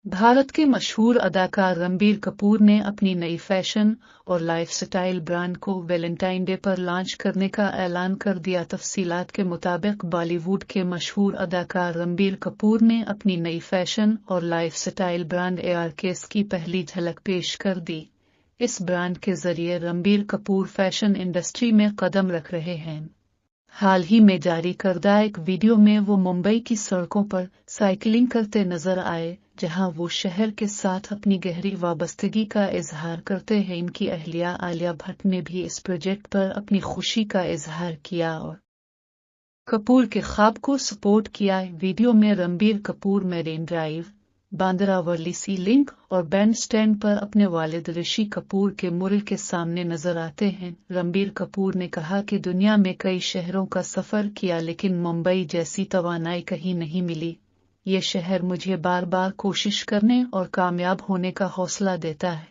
भारत के मशहूर अदाकार रणबीर कपूर ने अपनी नई फैशन और लाइफस्टाइल ब्रांड को वैलेंटाइन डे पर लॉन्च करने का ऐलान कर दिया। तफसीलात के मुताबिक बॉलीवुड के मशहूर अदाकार रणबीर कपूर ने अपनी नई फैशन और लाइफस्टाइल ब्रांड ARKS की पहली झलक पेश कर दी। इस ब्रांड के जरिए रणबीर कपूर फैशन इंडस्ट्री में कदम रख रहे हैं। हाल ही में जारी करदा एक वीडियो में वो मुंबई की सड़कों पर साइकिलिंग करते नजर आए, जहां वो शहर के साथ अपनी गहरी वाबस्तगी का इजहार करते हैं। इनकी अहलिया आलिया भट्ट ने भी इस प्रोजेक्ट पर अपनी खुशी का इजहार किया और कपूर के ख्वाब को सपोर्ट किया। वीडियो में रणबीर कपूर मेरीन ड्राइव, बांद्रावली सी लिंक और बैंड स्टैंड पर अपने वालिद ऋषि कपूर के मुरल के सामने नजर आते हैं। रणबीर कपूर ने कहा कि दुनिया में कई शहरों का सफर किया, लेकिन मुंबई जैसी तवानाई कहीं नहीं मिली। ये शहर मुझे बार बार कोशिश करने और कामयाब होने का हौसला देता है।